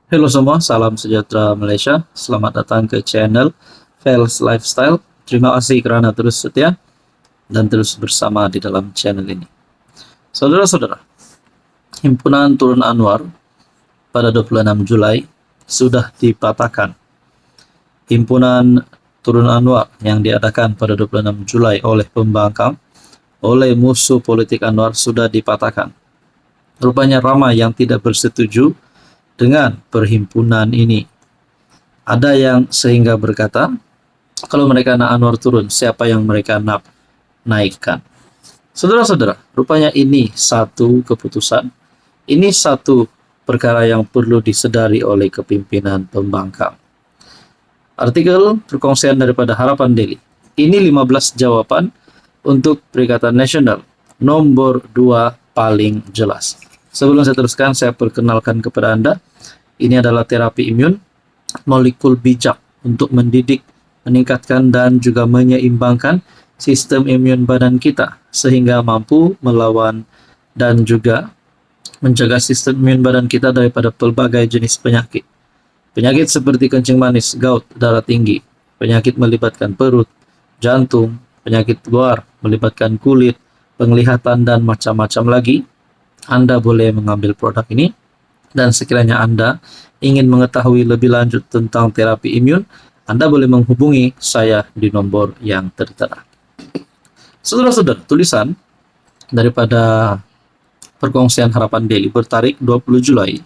Halo semua, salam sejahtera Malaysia. Selamat datang ke channel Fels Lifestyle. Terima kasih kerana terus setia dan terus bersama di dalam channel ini. Saudara-saudara, Himpunan Turun Anwar pada 26 Julai sudah dipatahkan. Himpunan Turun Anwar yang diadakan pada 26 Julai oleh pembangkang, oleh musuh politik Anwar sudah dipatahkan. Rupanya ramai yang tidak bersetuju dengan perhimpunan ini. Ada yang sehingga berkata, kalau mereka nak Anwar turun, siapa yang mereka nak naikkan? Saudara-saudara, rupanya ini satu keputusan, ini satu perkara yang perlu disedari oleh kepimpinan pembangkang. Artikel perkongsian daripada Harapan Daily. Ini 15 jawapan untuk Perikatan Nasional. Nomor 2 paling jelas. Sebelum saya teruskan, saya perkenalkan kepada Anda. Ini adalah terapi imun, molekul bijak untuk mendidik, meningkatkan dan juga menyeimbangkan sistem imun badan kita sehingga mampu melawan dan juga mencegah sistem imun badan kita daripada pelbagai jenis penyakit. Penyakit seperti kencing manis, gout, darah tinggi, penyakit melibatkan perut, jantung, penyakit luar melibatkan kulit, penglihatan dan macam-macam lagi. Anda boleh mengambil produk ini, dan sekiranya Anda ingin mengetahui lebih lanjut tentang terapi imun, Anda boleh menghubungi saya di nomor yang tertera. Saudara-saudara, tulisan daripada perkongsian Harapan Daily bertarik 20 Julai.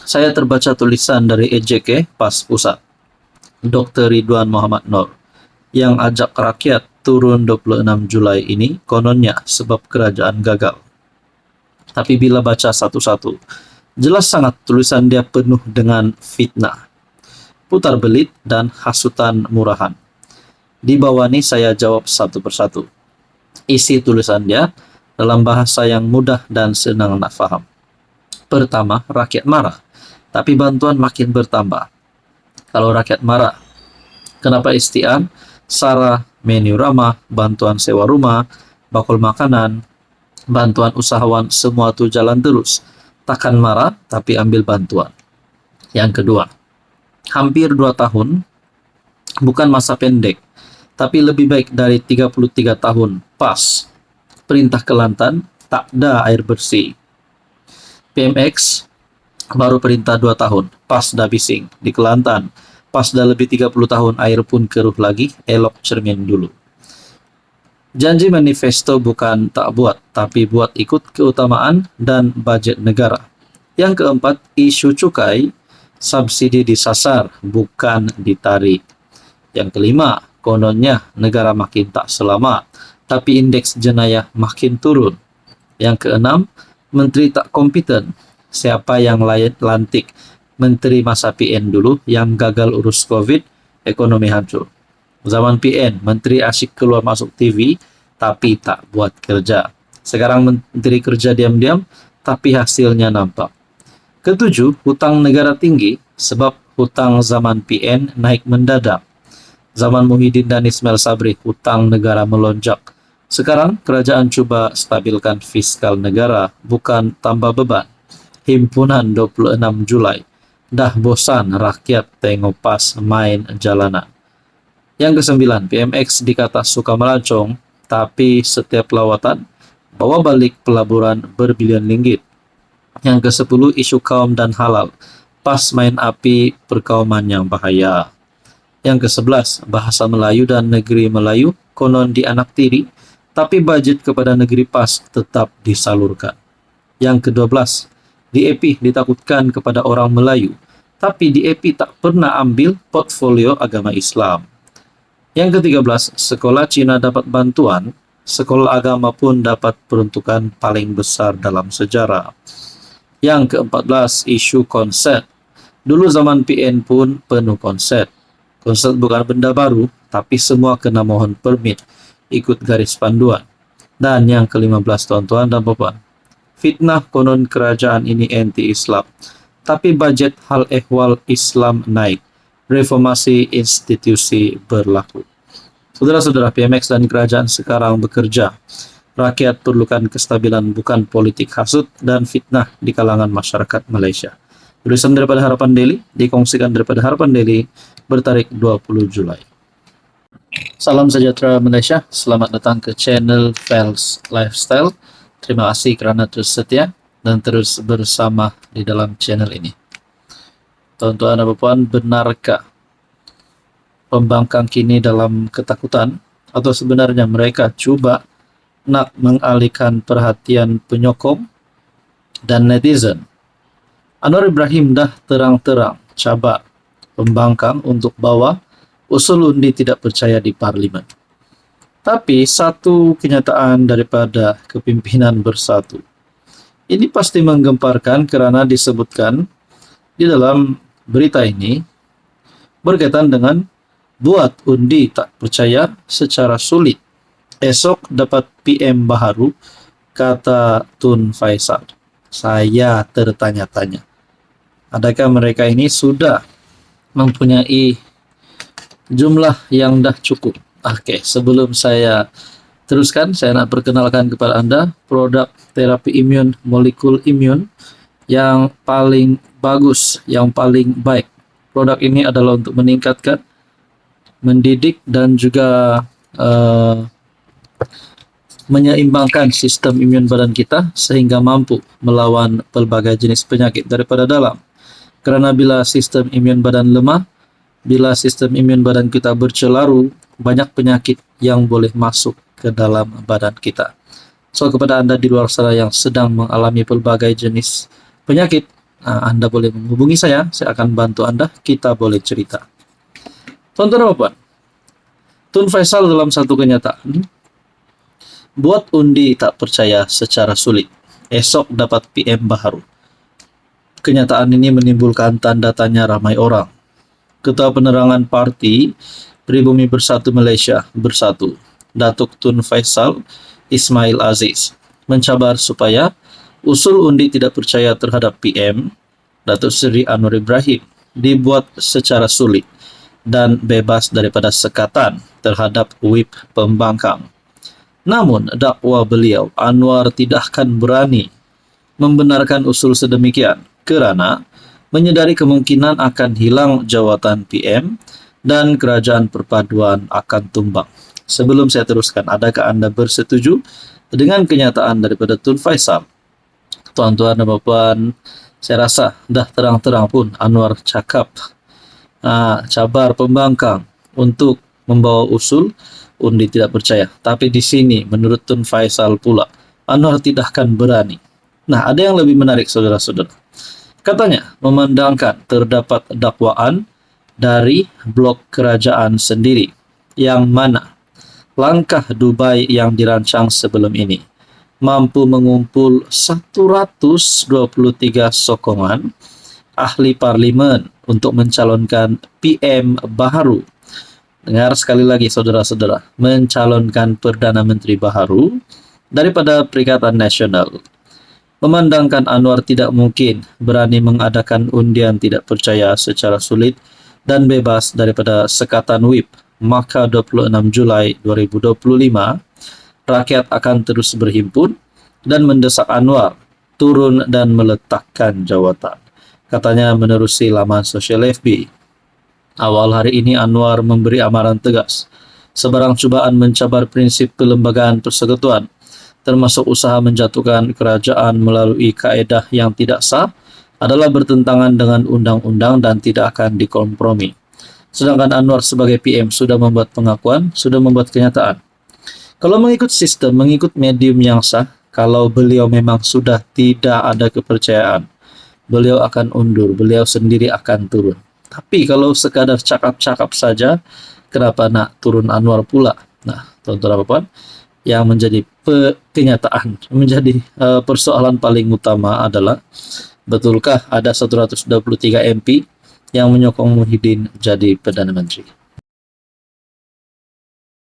Saya terbaca tulisan dari EJK PAS Pusat, Dr. Ridwan Muhammad Nur, yang ajak rakyat turun 26 Julai ini kononnya sebab kerajaan gagal. Tapi bila baca satu-satu, jelas sangat tulisan dia penuh dengan fitnah, putar belit dan hasutan murahan. Di bawah ini saya jawab satu persatu. Isi tulisan dia dalam bahasa yang mudah dan senang nak faham. Pertama, rakyat marah, tapi bantuan makin bertambah. Kalau rakyat marah, kenapa istian, SARA, menu ramah, bantuan sewa rumah, bakul makanan, bantuan usahawan, semua tu jalan terus. Takkan marah, tapi ambil bantuan. Yang kedua, hampir 2 tahun, bukan masa pendek, tapi lebih baik dari 33 tahun PAS. Perintah Kelantan, tak ada air bersih. PMX, baru perintah 2 tahun, PAS dah bising. Di Kelantan, PAS dah lebih 30 tahun, air pun keruh lagi, elok cermin dulu. Janji manifesto bukan tak buat, tapi buat ikut keutamaan dan bajet negara. Yang keempat, isu cukai, subsidi disasar, bukan ditarik. Yang kelima, kononnya negara makin tak selamat, tapi indeks jenayah makin turun. Yang keenam, menteri tak kompeten. Siapa yang lantik menteri masa PN dulu yang gagal urus COVID, ekonomi hancur. Zaman PN, menteri asyik keluar masuk TV, tapi tak buat kerja. Sekarang menteri kerja diam-diam, tapi hasilnya nampak. Ketujuh, hutang negara tinggi sebab hutang zaman PN naik mendadak. Zaman Muhyiddin dan Ismail Sabri, hutang negara melonjak. Sekarang kerajaan cuba stabilkan fiskal negara, bukan tambah beban. Himpunan 26 Julai, dah bosan rakyat tengok PAS main jalanan. Yang kesembilan, PMX dikata suka melancong, tapi setiap lawatan bawa balik pelaburan berbilion ringgit. Yang ke-10, isu kaum dan halal, PAS main api perkauman yang bahaya. Yang ke-11, bahasa Melayu dan negeri Melayu konon dianaktiri, tapi bajet kepada negeri PAS tetap disalurkan. Yang ke-12, DAP ditakutkan kepada orang Melayu, tapi DAP tak pernah ambil portfolio agama Islam. Yang ke-13, sekolah Cina dapat bantuan, sekolah agama pun dapat peruntukan paling besar dalam sejarah. Yang ke-14, isu konsert. Dulu zaman PN pun penuh konsert. Konsert bukan benda baru, tapi semua kena mohon permit, ikut garis panduan. Dan yang ke-15, tuan-tuan dan puan, fitnah konon kerajaan ini anti-Islam, tapi bajet hal ehwal Islam naik, reformasi institusi berlaku. Saudara-saudara, PMX dan kerajaan sekarang bekerja. Rakyat perlukan kestabilan, bukan politik hasut dan fitnah di kalangan masyarakat Malaysia. Tulisan daripada Harapan Daily, dikongsikan daripada Harapan Daily, bertarik 20 Julai. Salam sejahtera Malaysia, selamat datang ke channel Fels Lifestyle. Terima kasih kerana terus setia dan terus bersama di dalam channel ini. Tuan-tuan dan puan, benarkah pembangkang kini dalam ketakutan? Atau sebenarnya mereka cuba nak mengalihkan perhatian penyokong dan netizen? Anwar Ibrahim dah terang-terang cabar pembangkang untuk bawa usul undi tidak percaya di Parlimen. Tapi satu kenyataan daripada kepimpinan Bersatu ini pasti menggemparkan kerana disebutkan di dalam berita ini berkaitan dengan buat undi tak percaya secara sulit. Esok dapat PM baharu, kata Tun Faisal. Saya tertanya-tanya, adakah mereka ini sudah mempunyai jumlah yang dah cukup? Oke, sebelum saya teruskan, saya nak perkenalkan kepada anda produk terapi imun molekul imun yang paling bagus, yang paling baik. Produk ini adalah untuk meningkatkan, mendidik dan juga menyeimbangkan sistem imun badan kita sehingga mampu melawan pelbagai jenis penyakit daripada dalam. Kerana bila sistem imun badan lemah, bila sistem imun badan kita bercelaru, banyak penyakit yang boleh masuk ke dalam badan kita. So, kepada anda di luar sana yang sedang mengalami pelbagai jenis penyakit, anda boleh menghubungi saya akan bantu anda, kita boleh cerita. Tuan-tuan dan puan, Tun Faisal dalam satu kenyataan, buat undi tak percaya secara sulit, esok dapat PM baharu. Kenyataan ini menimbulkan tanda tanya ramai orang. Ketua Penerangan Parti Pribumi Bersatu Malaysia Bersatu, Datuk Tun Faisal Ismail Aziz, mencabar supaya usul undi tidak percaya terhadap PM Datuk Seri Anwar Ibrahim dibuat secara sulit dan bebas daripada sekatan terhadap whip pembangkang. Namun, dakwa beliau, Anwar tidak akan berani membenarkan usul sedemikian kerana menyedari kemungkinan akan hilang jawatan PM dan kerajaan perpaduan akan tumbang. Sebelum saya teruskan, adakah anda bersetuju dengan kenyataan daripada Tun Faisal? Tuan-tuan dan puan, saya rasa dah terang-terang pun Anwar cakap cabar pembangkang untuk membawa usul undi tidak percaya. Tapi di sini menurut Tun Faisal pula, Anwar tidak akan berani. Nah, ada yang lebih menarik saudara-saudara. Katanya memandangkan terdapat dakwaan dari blok kerajaan sendiri, yang mana langkah Dubai yang dirancang sebelum ini mampu mengumpul 123 sokongan ahli parlimen untuk mencalonkan PM baharu. Dengar sekali lagi saudara-saudara, mencalonkan Perdana Menteri baharu daripada Perikatan Nasional. Memandangkan Anwar tidak mungkin berani mengadakan undian tidak percaya secara sulit dan bebas daripada sekatan whip, maka 26 Julai 2025, rakyat akan terus berhimpun dan mendesak Anwar turun dan meletakkan jawatan. Katanya menerusi laman sosial FB. Awal hari ini Anwar memberi amaran tegas. Sebarang cubaan mencabar prinsip kelembagaan persekutuan, termasuk usaha menjatuhkan kerajaan melalui kaedah yang tidak sah, adalah bertentangan dengan undang-undang dan tidak akan dikompromi. Sedangkan Anwar sebagai PM sudah membuat pengakuan, sudah membuat kenyataan. Kalau mengikut sistem, mengikut medium yang sah, kalau beliau memang sudah tidak ada kepercayaan, beliau akan undur, beliau sendiri akan turun. Tapi kalau sekadar cakap-cakap saja, kenapa nak turun Anwar pula? Nah, tuan-tuan dan puan, yang menjadi kenyataan, menjadi persoalan paling utama adalah, betulkah ada 123 MP yang menyokong Muhyiddin jadi Perdana Menteri?